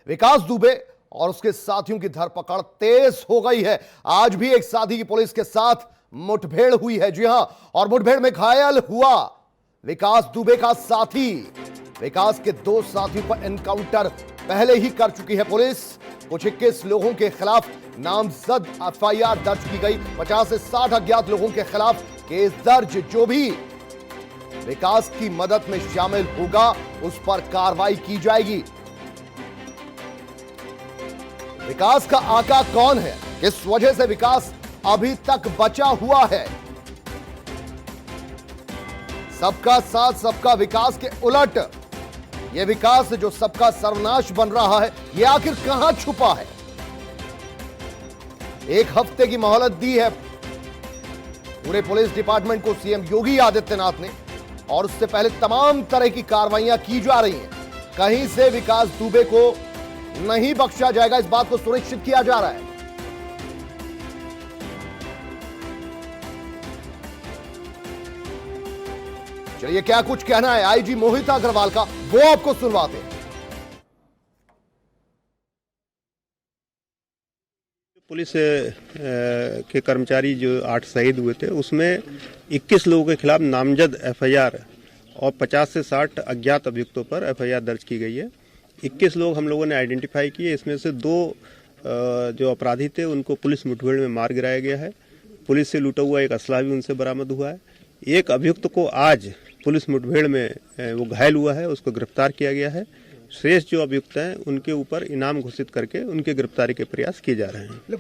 विकास दुबे और उसके साथियों की धरपकड़ तेज हो गई है। आज भी एक साथी की पुलिस के साथ मुठभेड़ हुई है। जी हां, और मुठभेड़ में घायल हुआ विकास दुबे का साथी। विकास के दो साथियों पर एनकाउंटर पहले ही कर चुकी है पुलिस। कुछ 21 लोगों के खिलाफ नामजद एफआईआर दर्ज की गई। 50 से 60 अज्ञात लोगों के खिलाफ केस दर्ज। जो भी विकास की मदद में शामिल होगा उस पर कार्रवाई की जाएगी। विकास का आका कौन है, किस वजह से विकास अभी तक बचा हुआ है? सबका साथ सबका विकास के उलट यह विकास जो सबका सर्वनाश बन रहा है, यह आखिर कहां छुपा है? एक हफ्ते की मोहलत दी है पूरे पुलिस डिपार्टमेंट को सीएम योगी आदित्यनाथ ने, और उससे पहले तमाम तरह की कार्रवाइयां की जा रही हैं। कहीं से विकास दुबे को नहीं बख्शा जाएगा, इस बात को सुनिश्चित किया जा रहा है। चलिए, क्या कुछ कहना है आईजी मोहित अग्रवाल का, वो आपको सुनवाते हैं। पुलिस के कर्मचारी जो 8 शहीद हुए थे, उसमें 21 लोगों के खिलाफ नामजद एफआईआर और 50 से 60 अज्ञात अभियुक्तों पर एफआईआर दर्ज की गई है। 21 लोग हम लोगों ने आइडेंटिफाई किए। इसमें से 2 जो अपराधी थे उनको पुलिस मुठभेड़ में मार गिराया गया है। पुलिस से लूटा हुआ एक असला भी उनसे बरामद हुआ है। एक अभियुक्त को आज पुलिस मुठभेड़ में वो घायल हुआ है, उसको गिरफ्तार किया गया है। शेष जो अभियुक्त हैं उनके ऊपर इनाम घोषित करके उनके गिरफ्तारी के प्रयास किए जा रहे हैं।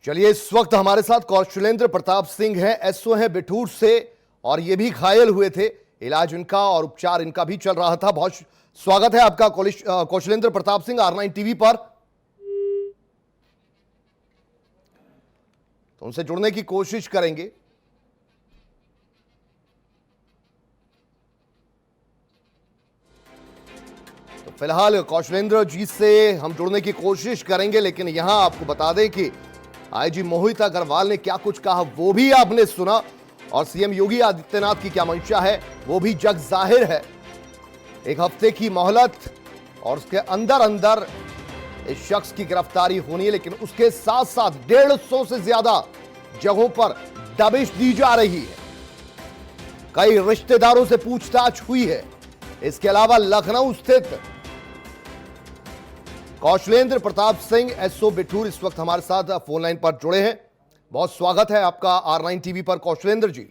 चलिए, इस वक्त हमारे साथ कौशलेंद्र प्रताप सिंह हैं, एसओ हैं बिठूर से, और ये भी घायल हुए थे। इलाज इनका और उपचार इनका भी चल रहा था। बहुत स्वागत है आपका कौशलेंद्र प्रताप सिंह R9 टीवी पर। तो उनसे जुड़ने की कोशिश करेंगे। तो फिलहाल कौशलेंद्र जी से हम जुड़ने की कोशिश करेंगे, लेकिन यहां आपको बता दें कि आईजी मोहित अग्रवाल ने क्या कुछ कहा वो भी आपने सुना, और सीएम योगी आदित्यनाथ की क्या मंशा है वो भी जग जाहिर है। एक हफ्ते की मोहलत और उसके अंदर अंदर इस शख्स की गिरफ्तारी होनी है, लेकिन उसके साथ साथ 150 से ज्यादा जगहों पर दबिश दी जा रही है। कई रिश्तेदारों से पूछताछ हुई है। इसके अलावा लखनऊ स्थित कौशलेंद्र प्रताप सिंह एसओ बिठूर इस वक्त हमारे साथ फोन लाइन पर जुड़े हैं। बहुत स्वागत है आपका R9 टीवी पर कौशलेंद्र जी।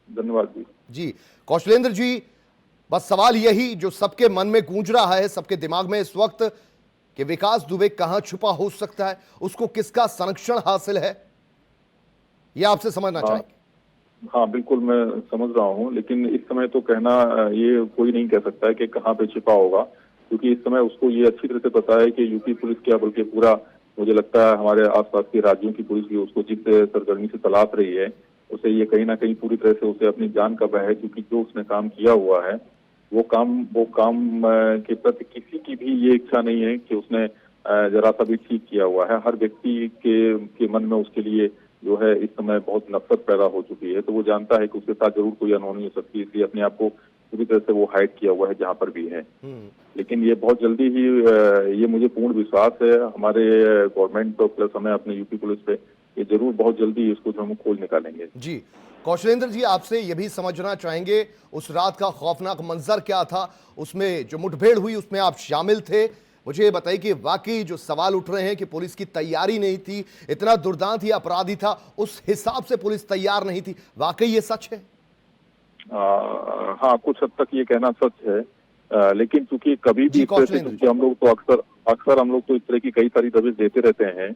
धन्यवाद जी कौशलेंद्र जी, बस सवाल यही जो सबके मन में गूंज रहा है, सबके दिमाग में इस वक्त, कि विकास दुबे कहां छुपा हो सकता है, उसको किसका संरक्षण हासिल है, यह आपसे समझना चाहेंगे। हाँ, बिल्कुल मैं समझ रहा हूँ, लेकिन इस समय तो कहना ये कोई नहीं कह सकता है कि कहाँ पे छिपा होगा, क्योंकि इस समय उसको ये अच्छी तरह से पता है कि यूपी पुलिस क्या, बल्कि पूरा मुझे लगता है हमारे आसपास के राज्यों की पुलिस भी उसको जिस सरगर्मी से तलाश रही है, उसे ये कहीं ना कहीं पूरी तरह से उसे अपनी जान का भय है, क्योंकि जो उसने काम किया हुआ है वो काम के प्रति किसी की भी ये इच्छा नहीं है कि उसने जरा सा भी ठीक किया हुआ है। हर व्यक्ति के मन में उसके लिए जो है इस समय बहुत नफरत पैदा हो चुकी है। तो वो जानता है कि उसके साथ जरूर कोई अनहोनी हो सकती है, इसलिए अपने आप को पूरी तरह से वो हाइड किया हुआ है जहां पर भी है। लेकिन ये बहुत जल्दी ही, ये मुझे पूर्ण विश्वास है हमारे गवर्नमेंट तो प्लस हमें अपने यूपी पुलिस पे, ये जरूर बहुत जल्दी इसको जो हम खोज निकालेंगे। जी कौशलेंद्र जी, आपसे ये भी समझना चाहेंगे उस रात का खौफनाक मंजर क्या था, उसमें जो मुठभेड़ हुई उसमें आप शामिल थे। मुझे ये बताइए कि वाकई जो सवाल उठ रहे हैं कि पुलिस की तैयारी नहीं थी, इतना दुर्दांत ही अपराधी था, उस हिसाब से पुलिस तैयार नहीं थी, वाकई ये सच है? हाँ, कुछ हद तक ये कहना सच है, लेकिन चूंकि कभी भी क्योंकि हम लोग तो अक्सर हम लोग तो इस तरह की कई सारी दबिश देते रहते हैं,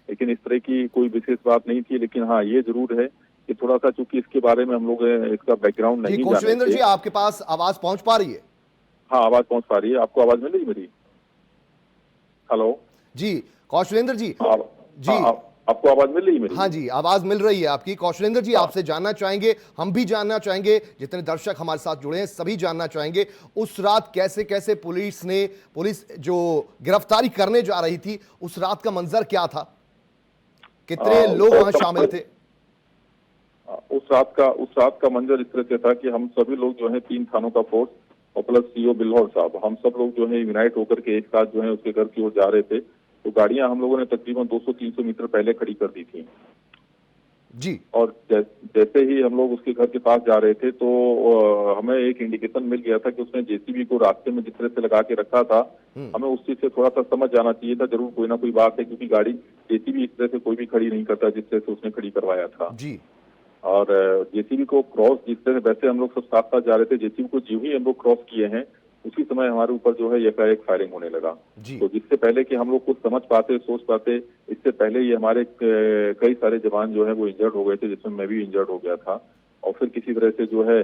लेकिन इस तरह की कोई विशेष बात नहीं थी। लेकिन हाँ, ये जरूर है कि थोड़ा सा चूंकि इसके बारे में हम लोग इसका बैकग्राउंड नहीं जानते। कौशलेंद्र जी, आपके पास आवाज पहुंच पा रही है? हाँ, आवाज पहुंच पा रही है। आपको आवाज मिल रही मेरी? हेलो जी कौशलेंद्र जी। जी आपको आवाज मिल रही है मेरी? हाँ जी, आवाज मिल रही है आपकी। कौशलेंद्र जी, आपसे जानना चाहेंगे, हम भी जानना चाहेंगे, जितने दर्शक हमारे साथ जुड़े हैं सभी जानना चाहेंगे, उस रात कैसे कैसे पुलिस जो गिरफ्तारी करने जा रही थी, उस रात का मंजर क्या था, कितने लोग वहां शामिल थे? उस रात का मंजर इस तरह से था कि हम सभी लोग जो है 3 थानों का फोर्स और प्लस सीओ बिल्हौर साहब, हम सब लोग जो है यूनाइट होकर के एक साथ जो है उसके घर की ओर जा रहे थे। तो गाड़ियां हम लोगों ने तकरीबन 200-300 मीटर पहले खड़ी कर दी थी। जी और जैसे ही हम लोग उसके घर के पास जा रहे थे तो हमें एक इंडिकेशन मिल गया था कि उसने जेसीबी को रास्ते में जिस तरह से लगा के रखा था, हमें उस चीज से थोड़ा सा समझ जाना चाहिए था, जरूर कोई ना कोई बात है, क्योंकि गाड़ी जेसीबी इस तरह से कोई भी खड़ी नहीं करता जिस तरह से उसने खड़ी करवाया था। जी और जेसीबी को क्रॉस जिस तरह से, वैसे हम लोग सब साथ साथ जा रहे थे, जेसीबी को जो ही हम लोग क्रॉस किए हैं उसी समय हमारे ऊपर जो है एकाएक फायरिंग होने लगा। जी तो जिससे पहले कि हम लोग कुछ समझ पाते, सोच पाते, इससे पहले ही हमारे कई सारे जवान जो है वो इंजर्ड हो गए थे, जिसमें मैं भी इंजर्ड हो गया था। और फिर किसी तरह से जो है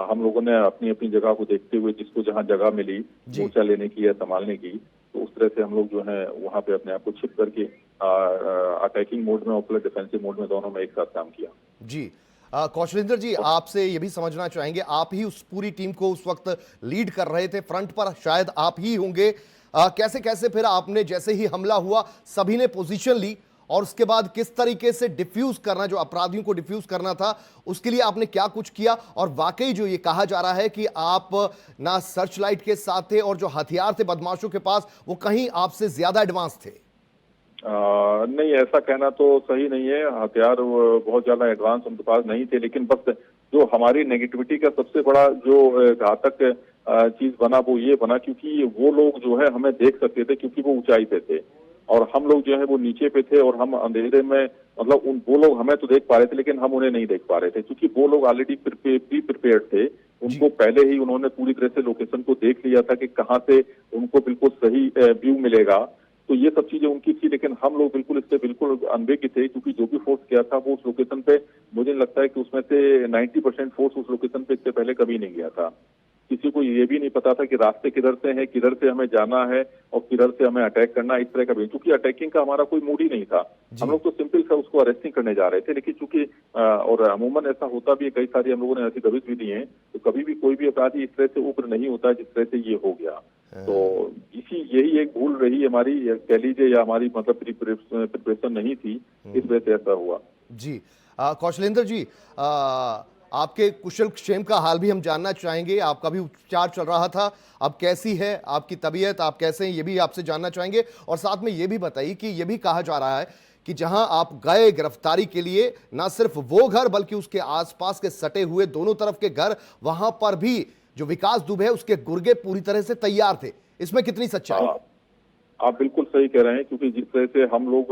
हम लोगों ने अपनी अपनी जगह को देखते हुए, जिसको जहाँ जगह मिली मोर्चा लेने की या संभालने की, तो उस तरह से हम लोग जो है वहाँ पे अपने आप को छिप करके अटैकिंग मोड में और प्लस डिफेंसिव मोड में दोनों में एक साथ काम किया। जी कौशलेंद्र जी, आपसे ये भी समझना चाहेंगे, आप ही उस पूरी टीम को उस वक्त लीड कर रहे थे, फ्रंट पर शायद आप ही होंगे। कैसे कैसे फिर आपने, जैसे ही हमला हुआ सभी ने पोजीशन ली और उसके बाद किस तरीके से डिफ्यूज करना, जो अपराधियों को डिफ्यूज करना था, उसके लिए आपने क्या कुछ किया? और वाकई जो ये कहा जा रहा है कि आप ना सर्च लाइट के साथ थे और जो हथियार थे बदमाशों के पास वो कहीं आपसे ज्यादा एडवांस थे। नहीं, ऐसा कहना तो सही नहीं है। हथियार बहुत ज्यादा एडवांस उनके पास नहीं थे, लेकिन बस जो हमारी नेगेटिविटी का सबसे बड़ा जो घातक चीज बना वो ये बना, क्योंकि वो लोग जो है हमें देख सकते थे, क्योंकि वो ऊंचाई पे थे और हम लोग जो है वो नीचे पे थे, और हम अंधेरे में, मतलब वो लोग हमें तो देख पा रहे थे लेकिन हम उन्हें नहीं देख पा रहे थे, क्योंकि वो लोग ऑलरेडी प्रिपेयर्ड थे। उनको पहले ही उन्होंने पूरी तरह से लोकेशन को देख लिया था कि कहाँ से उनको बिल्कुल सही व्यू मिलेगा। तो ये सब चीजें उनकी थी, लेकिन हम लोग बिल्कुल इससे बिल्कुल अनभिज्ञ थे, क्योंकि जो भी फोर्स गया था वो उस लोकेशन पे, मुझे लगता है कि उसमें से 90% फोर्स उस लोकेशन पे इससे पहले कभी नहीं गया था। किसी को ये भी नहीं पता था कि रास्ते किधर से है, किधर से हमें जाना है और किधर से हमें अटैक करना, इस तरह का भी, क्योंकि अटैकिंग का हमारा कोई मूड ही नहीं था। हम लोग तो सिंपल सा उसको अरेस्टिंग करने जा रहे थे, लेकिन चूंकि और अमूमन ऐसा होता भी है, कई सारी हम लोगों ने ऐसी दबिश भी दी है, तो कभी भी कोई भी अपराधी इस तरह से उग्र नहीं होता जिस तरह से ये हो गया। तो यही एक भूल रही हमारी, कह लीजिए, या हमारी मतलब प्रिपरेशन नहीं थी, इस वजह से ऐसा हुआ। जी कौशलेंद्र जी, आपके कुशल क्षेम का हाल भी हम जानना चाहेंगे। आपका भी उपचार चल रहा था, अब कैसी है आपकी तबीयत, आप कैसे हैं, ये भी आपसे जानना चाहेंगे। और साथ में ये भी बताइए कि ये भी कहा जा रहा है कि जहां आप गए गिरफ्तारी के लिए, ना सिर्फ वो घर बल्कि उसके आसपास के सटे हुए दोनों तरफ के घर, वहां पर भी जो विकास दुबे है उसके गुर्गे पूरी तरह से तैयार थे। इसमें कितनी सच्चाई? आप बिल्कुल सही कह रहे हैं, क्योंकि जिस तरह से हम लोग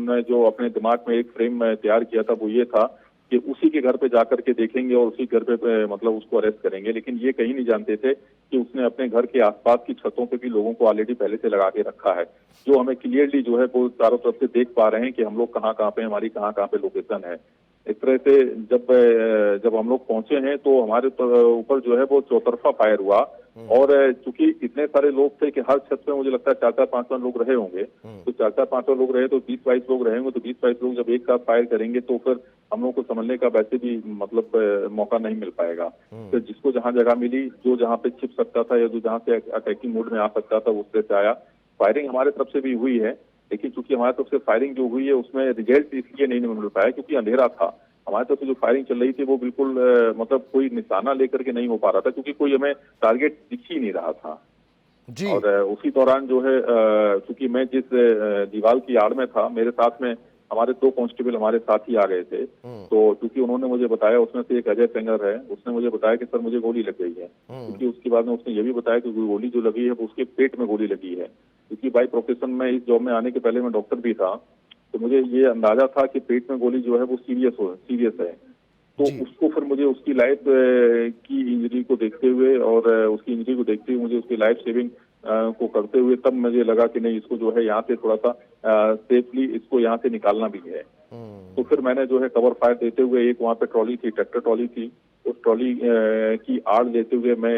ने जो अपने दिमाग में एक फ्रेम तैयार किया था वो ये था कि उसी के घर पे जाकर के देखेंगे और उसी घर पे मतलब उसको अरेस्ट करेंगे, लेकिन ये कहीं नहीं जानते थे कि उसने अपने घर के आसपास की छतों पे भी लोगों को ऑलरेडी पहले से लगा के रखा है, जो हमें क्लियरली जो है वो चारों तरफ से देख पा रहे हैं कि हम लोग कहाँ कहाँ पे, हमारी कहाँ कहाँ पे लोकेशन है। इस तरह से जब हम लोग पहुंचे हैं तो हमारे ऊपर जो है वो चौतरफा फायर हुआ, और चूंकि इतने सारे लोग थे कि हर छत पे मुझे लगता है 4-5 लोग रहे होंगे, तो 4-5 लोग रहे तो 20-22 लोग रहेंगे, तो 20-22 लोग जब एक साथ फायर करेंगे तो फिर हम लोग को समझने का वैसे भी मतलब मौका नहीं मिल पाएगा। तो जिसको जहां जगह मिली, जो जहां पे छिप सकता था या जो जहां से अटैकिंग मोड में आ सकता था, उस तरह से आया। फायरिंग हमारे तरफ से भी हुई है, लेकिन चूंकि हमारे तरफ से फायरिंग जो हुई है उसमें रिजल्ट इसलिए नहीं मिल पाया क्योंकि अंधेरा था। हमारे तरफ से जो फायरिंग चल रही थी वो बिल्कुल मतलब कोई निशाना लेकर के नहीं हो पा रहा था, क्योंकि कोई हमें टारगेट दिख ही नहीं रहा था जी। और उसी दौरान जो है चूंकि मैं जिस दीवार की आड़ में था, मेरे साथ में हमारे 2 कांस्टेबल हमारे साथ ही आ गए थे। तो क्योंकि उन्होंने मुझे बताया, उसमें से एक अजय सेंगर है, उसने मुझे बताया कि सर मुझे गोली लग गई है, क्योंकि उसके बाद में उसने ये भी बताया कि गोली जो लगी है वो उसके पेट में गोली लगी है। क्योंकि बाई प्रोफेशन में इस जॉब में आने के पहले मैं डॉक्टर भी था, तो मुझे ये अंदाजा था कि पेट में गोली जो है वो सीरियस है। तो उसको फिर मुझे उसकी लाइफ की इंजरी को देखते हुए और उसकी इंजरी को देखते हुए मुझे उसकी लाइफ सेविंग को करते हुए तब मुझे लगा कि नहीं, इसको जो है यहाँ से थोड़ा सा सेफली इसको यहाँ से निकालना भी है। तो फिर मैंने जो है कवर फायर देते हुए, एक वहाँ पे ट्रॉली थी, ट्रैक्टर ट्रॉली थी, उस ट्रॉली की आड़ लेते हुए मैं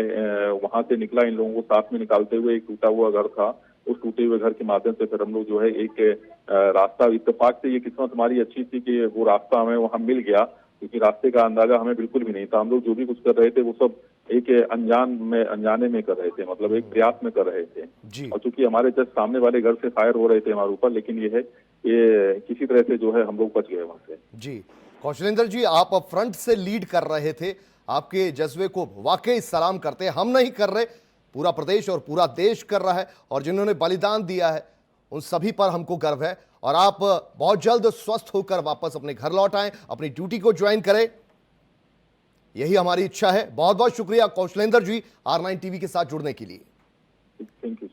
वहां से निकला, इन लोगों को साथ में निकालते हुए। एक टूटा हुआ घर था, उस टूटे हुए घर के माध्यम से फिर हम लोग जो है एक रास्ता, इत्तेफाक से ये किस्मत हमारी अच्छी थी कि वो रास्ता हमें वहां मिल गया, क्योंकि रास्ते का अंदाजा हमें बिल्कुल भी नहीं था। हम लोग जो भी कुछ कर रहे थे वो सब एक अनजाने में कर रहे थे, मतलब एक प्रयास में कर रहे थे। और चूंकि हमारे जस्ट सामने वाले घर से फायर हो रहे थे हमारे ऊपर, लेकिन ये किसी तरह से जो है हम लोग बच गए वहां से। जी कौशलेंद्र जी, आप फ्रंट से लीड कर रहे थे, आपके जज्बे को वाकई सलाम करते हैं। हम नहीं कर रहे, पूरा प्रदेश और पूरा देश कर रहा है, और जिन्होंने बलिदान दिया है उन सभी पर हमको गर्व है। और आप बहुत जल्द स्वस्थ होकर वापस अपने घर लौट आएं, अपनी ड्यूटी को ज्वाइन करें, यही हमारी इच्छा है। बहुत बहुत शुक्रिया कौशलेंद्र जी R9 टीवी के साथ जुड़ने के लिए। Thank you.